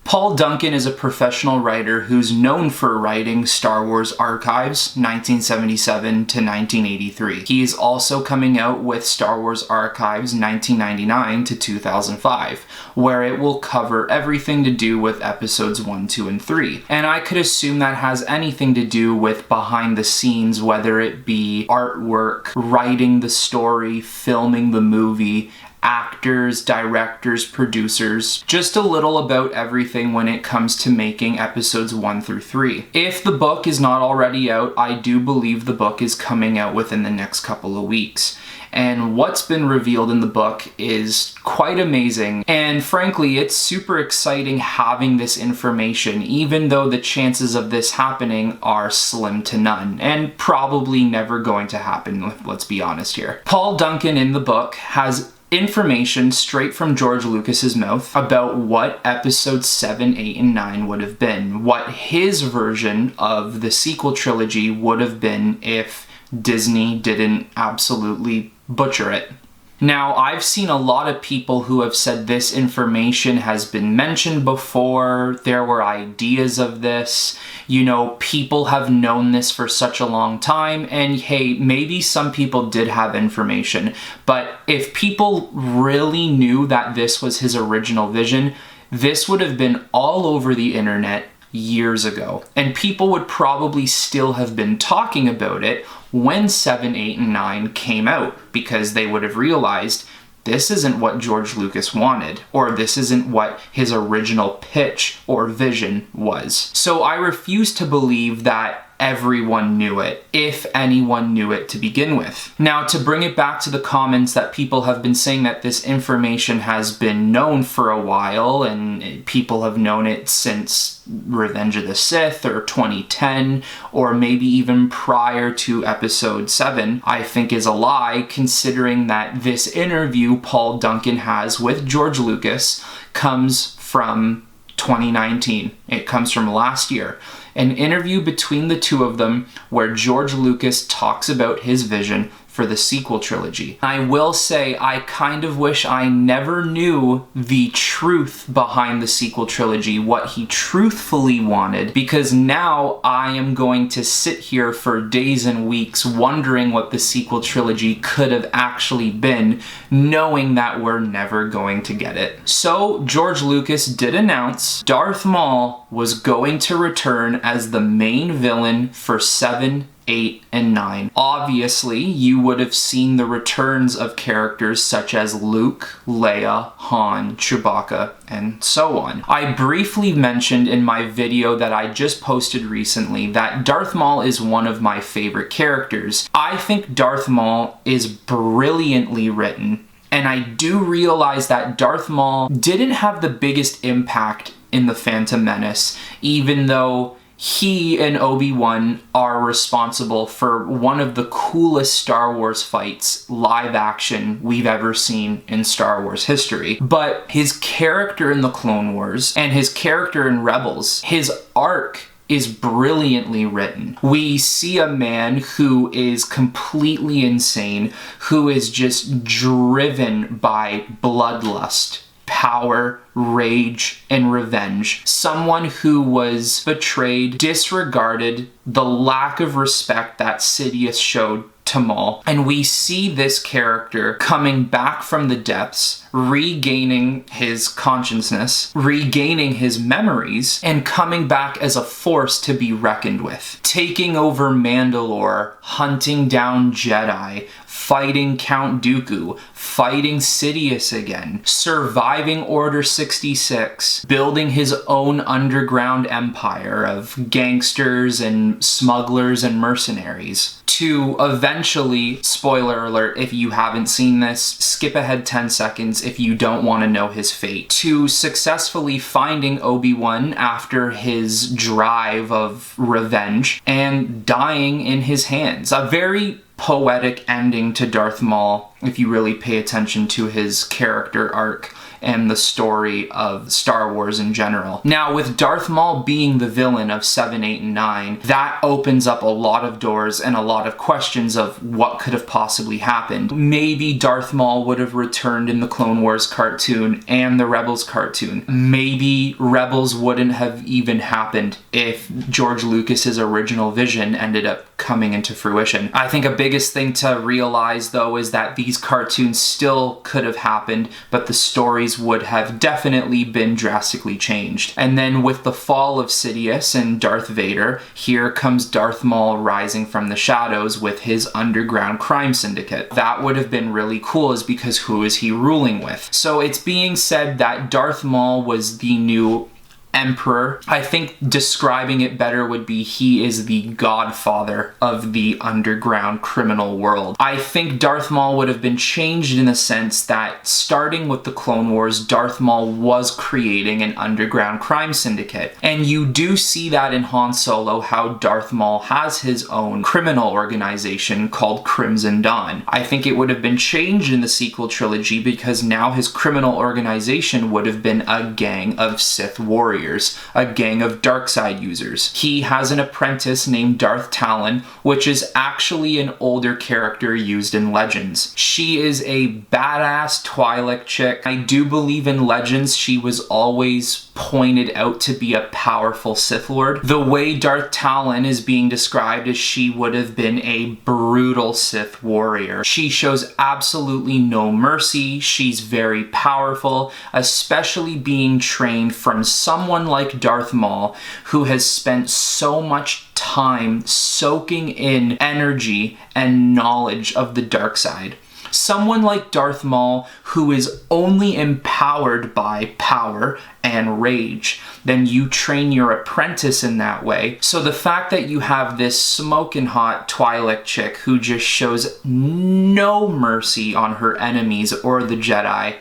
Paul Duncan is a professional writer who's known for writing Star Wars Archives 1977 to 1983. He is also coming out with Star Wars Archives 1999 to 2005, where it will cover everything to do with episodes 1, 2, and 3. And I could assume that has anything to do with behind the scenes, whether it be artwork, writing the story, filming the movie, actors, directors, producers, just a little about everything when it comes to making episodes 1 through 3. If the book is not already out, I do believe the book is coming out within the next couple of weeks. And what's been revealed in the book is quite amazing. And frankly, it's super exciting having this information, even though the chances of this happening are slim to none, and probably never going to happen, let's be honest here. Paul Duncan in the book has information straight from George Lucas's mouth about what episodes 7, 8, and 9 would have been, what his version of the sequel trilogy would have been if Disney didn't absolutely butcher it. Now, I've seen a lot of people who have said this information has been mentioned before, there were ideas of this, you know, people have known this for such a long time, and hey, maybe some people did have information, but if people really knew that this was his original vision, this would have been all over the internet years ago, and people would probably still have been talking about it when 7, 8, and 9 came out, because they would have realized this isn't what George Lucas wanted, or this isn't what his original pitch or vision was. So I refuse to believe that everyone knew it, if anyone knew it to begin with. Now, to bring it back to the comments that people have been saying that this information has been known for a while, and people have known it since Revenge of the Sith or 2010, or maybe even prior to episode 7, I think is a lie, considering that this interview Paul Duncan has with George Lucas comes from 2019. It comes from last year. An interview between the two of them where George Lucas talks about his vision for the sequel trilogy. I will say I kind of wish I never knew the truth behind the sequel trilogy, what he truthfully wanted, because now I am going to sit here for days and weeks wondering what the sequel trilogy could have actually been, knowing that we're never going to get it. So George Lucas did announce Darth Maul was going to return as the main villain for 7, 8, and 9. Obviously, you would have seen the returns of characters such as Luke, Leia, Han, Chewbacca, and so on. I briefly mentioned in my video that I just posted recently that Darth Maul is one of my favorite characters. I think Darth Maul is brilliantly written, and I do realize that Darth Maul didn't have the biggest impact in The Phantom Menace, even though he and Obi-Wan are responsible for one of the coolest Star Wars fights, live action, we've ever seen in Star Wars history. But his character in the Clone Wars and his character in Rebels, his arc is brilliantly written. We see a man who is completely insane, who is just driven by bloodlust, power, rage, and revenge. Someone who was betrayed, disregarded, the lack of respect that Sidious showed to Maul. And we see this character coming back from the depths, regaining his consciousness, regaining his memories, and coming back as a force to be reckoned with. Taking over Mandalore, hunting down Jedi, fighting Count Dooku, fighting Sidious again, surviving Order 66, building his own underground empire of gangsters and smugglers and mercenaries, to eventually, spoiler alert if you haven't seen this, skip ahead 10 seconds if you don't want to know his fate, to successfully finding Obi-Wan after his drive of revenge and dying in his hands. A very poetic ending to Darth Maul if you really pay attention to his character arc. and the story of Star Wars in general. Now, with Darth Maul being the villain of 7, 8, and 9, that opens up a lot of doors and a lot of questions of what could have possibly happened. Maybe Darth Maul would have returned in the Clone Wars cartoon and the Rebels cartoon. Maybe Rebels wouldn't have even happened if George Lucas's original vision ended up coming into fruition. I think a biggest thing to realize, though, is that these cartoons still could have happened, but the stories would have definitely been drastically changed. And then with the fall of Sidious and Darth Vader, here comes Darth Maul rising from the shadows with his underground crime syndicate. That would have been really cool, is because who is he ruling with? So it's being said that Darth Maul was the new emperor. I think describing it better would be he is the godfather of the underground criminal world. I think Darth Maul would have been changed in the sense that starting with the Clone Wars, Darth Maul was creating an underground crime syndicate. And you do see that in Han Solo, how Darth Maul has his own criminal organization called Crimson Dawn. I think it would have been changed in the sequel trilogy because now his criminal organization would have been a gang of Sith warriors, a gang of dark side users. He has an apprentice named Darth Talon, which is actually an older character used in Legends. She is a badass Twi'lek chick. I do believe in Legends she was always pointed out to be a powerful Sith Lord. The way Darth Talon is being described is she would have been a brutal Sith warrior. She shows absolutely no mercy. She's very powerful, especially being trained from someone like Darth Maul, who has spent so much time soaking in energy and knowledge of the dark side. Someone like Darth Maul, who is only empowered by power and rage, then you train your apprentice in that way. So the fact that you have this smoking hot Twi'lek chick who just shows no mercy on her enemies or the Jedi,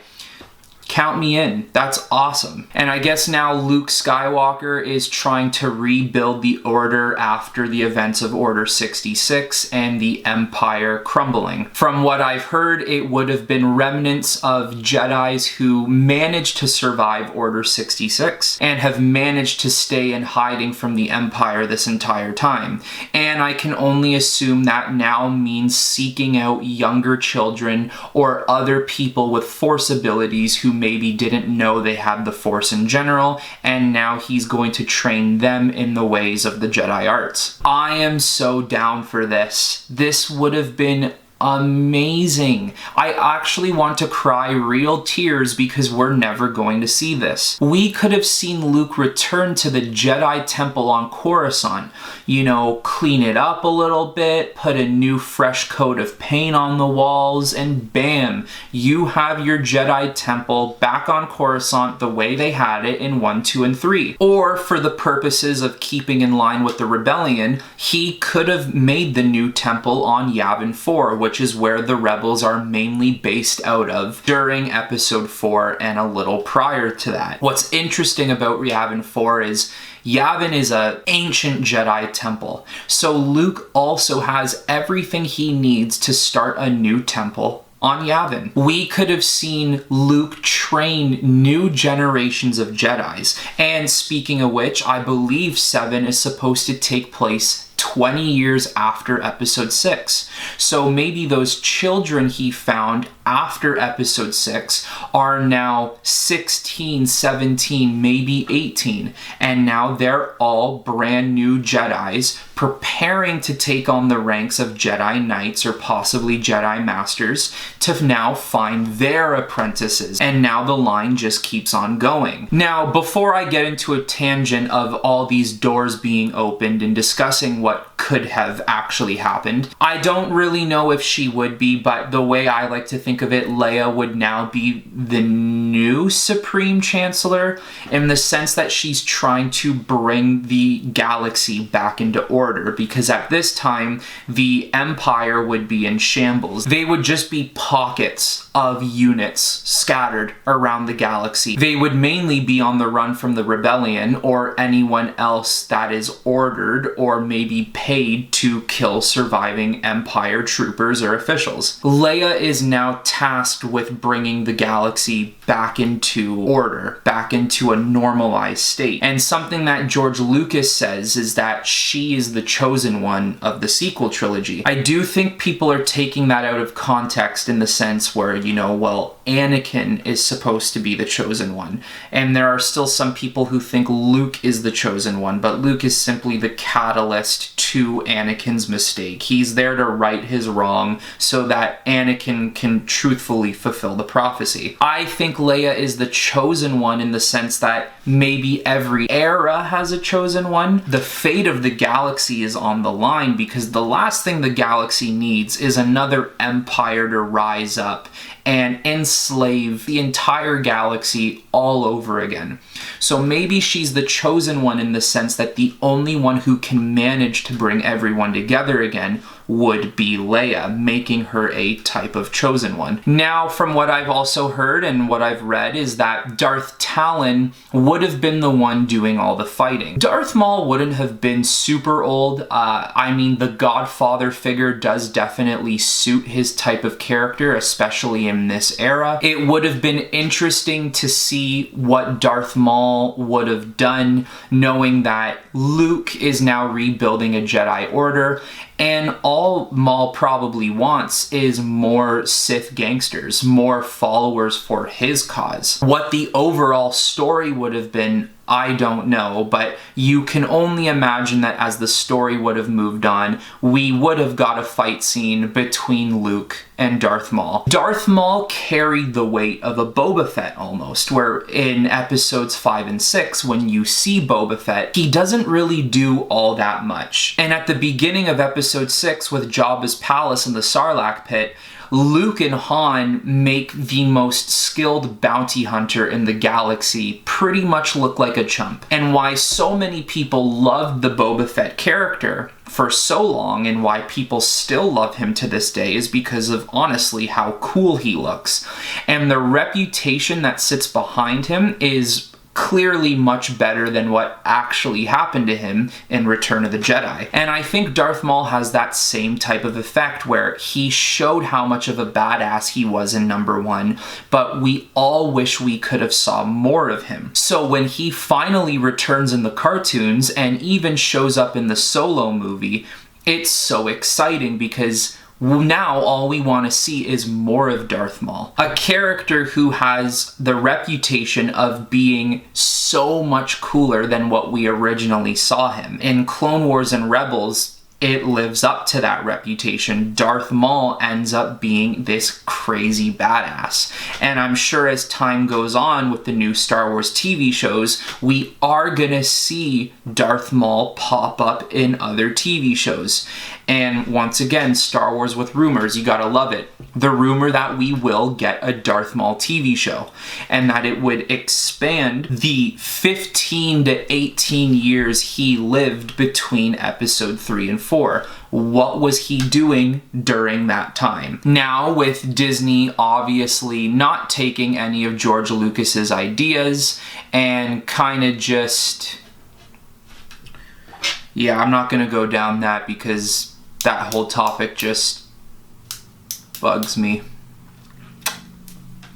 count me in. That's awesome. And I guess now Luke Skywalker is trying to rebuild the Order after the events of Order 66 and the Empire crumbling. From what I've heard, it would have been remnants of Jedis who managed to survive Order 66 and have managed to stay in hiding from the Empire this entire time. And I can only assume that now means seeking out younger children or other people with Force abilities who maybe didn't know they had the Force in general, and now he's going to train them in the ways of the Jedi arts. I am so down for this. This would have been amazing. I actually want to cry real tears because we're never going to see this. We could have seen Luke return to the Jedi Temple on Coruscant, you know, clean it up a little bit, put a new fresh coat of paint on the walls, and bam, you have your Jedi Temple back on Coruscant the way they had it in 1, 2, and 3. Or for the purposes of keeping in line with the rebellion, he could have made the new temple on Yavin 4, which is where the rebels are mainly based out of during episode 4 and a little prior to that. What's interesting about Yavin 4 is Yavin is an ancient Jedi temple, so Luke also has everything he needs to start a new temple on Yavin. We could have seen Luke train new generations of Jedis, and speaking of which, I believe 7 is supposed to take place 20 years after episode 6. So maybe those children he found after episode 6 are now 16, 17, maybe 18, and now they're all brand new Jedis preparing to take on the ranks of Jedi Knights or possibly Jedi Masters to now find their apprentices, and now the line just keeps on going. Now, before I get into a tangent of all these doors being opened and discussing what could have actually happened, I don't really know if she would be, but the way I like to think of it, Leia would now be the new Supreme Chancellor in the sense that she's trying to bring the galaxy back into order, because at this time the Empire would be in shambles. They would just be pockets of units scattered around the galaxy. They would mainly be on the run from the rebellion or anyone else that is ordered or maybe paid to kill surviving Empire troopers or officials. Leia is now tasked with bringing the galaxy back into order, back into a normalized state. And something that George Lucas says is that she is the chosen one of the sequel trilogy. I do think people are taking that out of context in the sense where, well, Anakin is supposed to be the chosen one. And there are still some people who think Luke is the chosen one, but Luke is simply the catalyst to Anakin's mistake. He's there to right his wrong so that Anakin can truthfully fulfill the prophecy. I think Leia is the chosen one in the sense that maybe every era has a chosen one. The fate of the galaxy is on the line because the last thing the galaxy needs is another empire to rise up and enslave the entire galaxy all over again. So maybe she's the chosen one in the sense that the only one who can manage to bring everyone together again would be Leia, making her a type of chosen one. Now, from what I've also heard and what I've read is that Darth Talon would have been the one doing all the fighting. Darth Maul wouldn't have been super old. The Godfather figure does definitely suit his type of character, especially in this era. It would have been interesting to see what Darth Maul would have done, knowing that Luke is now rebuilding a Jedi Order, and all Maul probably wants is more Sith gangsters, more followers for his cause. What the overall story would have been, I don't know, but you can only imagine that as the story would have moved on, we would have got a fight scene between Luke and Darth Maul. Darth Maul carried the weight of a Boba Fett almost, where in episodes 5 and 6, when you see Boba Fett, he doesn't really do all that much. And at the beginning of episode 6 with Jabba's palace in the Sarlacc pit, Luke and Han make the most skilled bounty hunter in the galaxy pretty much look like a chump. And why so many people loved the Boba Fett character for so long and why people still love him to this day is because of honestly how cool he looks. And the reputation that sits behind him is clearly much better than what actually happened to him in Return of the Jedi. And I think Darth Maul has that same type of effect where he showed how much of a badass he was in number 1, but we all wish we could have saw more of him. So when he finally returns in the cartoons and even shows up in the Solo movie, it's so exciting because now all we want to see is more of Darth Maul. A character who has the reputation of being so much cooler than what we originally saw him. In Clone Wars and Rebels, it lives up to that reputation. Darth Maul ends up being this crazy badass. And I'm sure as time goes on with the new Star Wars TV shows, we are gonna see Darth Maul pop up in other TV shows. And once again, Star Wars with rumors, you gotta love it. The rumor that we will get a Darth Maul TV show and that it would expand the 15 to 18 years he lived between episode 3 and 4. What was he doing during that time? Now, with Disney obviously not taking any of George Lucas's ideas and kind of just... Yeah, I'm not gonna go down that because that whole topic just bugs me.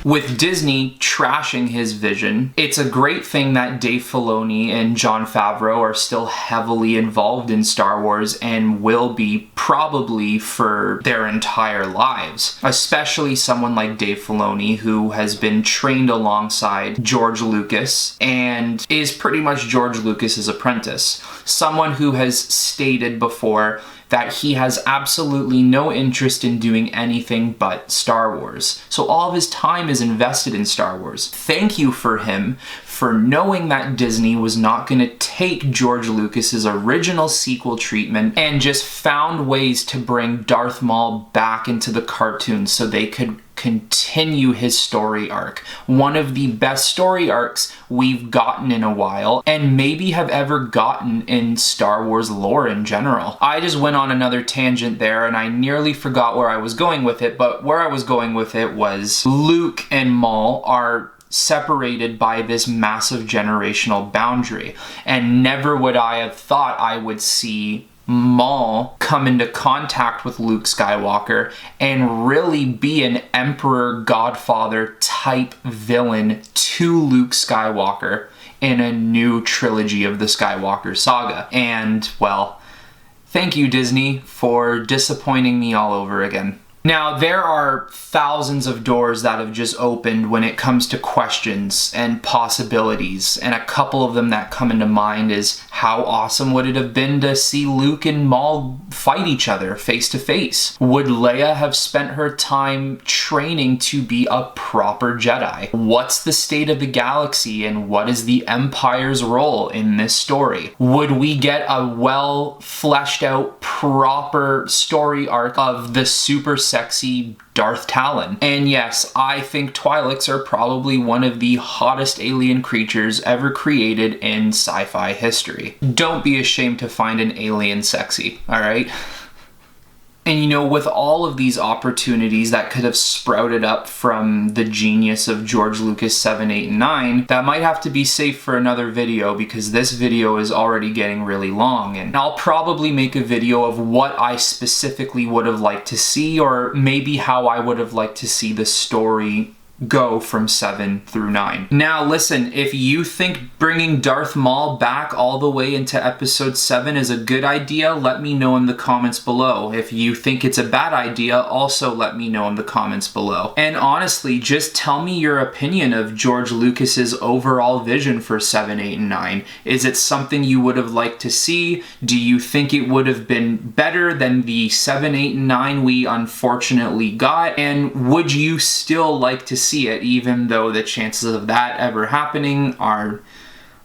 With Disney trashing his vision, it's a great thing that Dave Filoni and Jon Favreau are still heavily involved in Star Wars and will be probably for their entire lives. Especially someone like Dave Filoni, who has been trained alongside George Lucas and is pretty much George Lucas's apprentice. Someone who has stated before that he has absolutely no interest in doing anything but Star Wars. So all of his time is invested in Star Wars. Thank you for him for knowing that Disney was not going to take George Lucas's original sequel treatment and just found ways to bring Darth Maul back into the cartoons so they could continue his story arc. One of the best story arcs we've gotten in a while and maybe have ever gotten in Star Wars lore in general. I just went on another tangent there and I nearly forgot where I was going with it, but where I was going with it was Luke and Maul are separated by this massive generational boundary, and never would I have thought I would see Maul come into contact with Luke Skywalker and really be an Emperor Godfather type villain to Luke Skywalker in a new trilogy of the Skywalker saga. And, well, thank you, Disney, for disappointing me all over again. Now, there are thousands of doors that have just opened when it comes to questions and possibilities, and a couple of them that come into mind is how awesome would it have been to see Luke and Maul fight each other face to face? Would Leia have spent her time training to be a proper Jedi? What's the state of the galaxy and what is the Empire's role in this story? Would we get a well fleshed out proper story arc of the super sexy Darth Talon? And yes, I think Twi'leks are probably one of the hottest alien creatures ever created in sci-fi history. Don't be ashamed to find an alien sexy, alright? And you know, with all of these opportunities that could have sprouted up from the genius of George Lucas 7, 8, and 9, that might have to be saved for another video because this video is already getting really long. And I'll probably make a video of what I specifically would have liked to see, or maybe how I would have liked to see the story go from 7 through 9. Now listen, if you think bringing Darth Maul back all the way into episode 7 is a good idea, let me know in the comments below. If you think it's a bad idea, also let me know in the comments below. And honestly, just tell me your opinion of George Lucas's overall vision for 7, 8, and 9. Is it something you would have liked to see? Do you think it would have been better than the 7, 8, and 9 we unfortunately got? And would you still like to see it, even though the chances of that ever happening are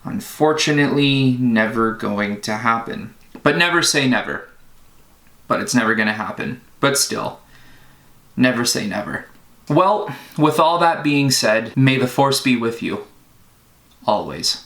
unfortunately never going to happen? But never say never. But it's never going to happen. But still, never say never. Well, with all that being said, may the Force be with you. Always.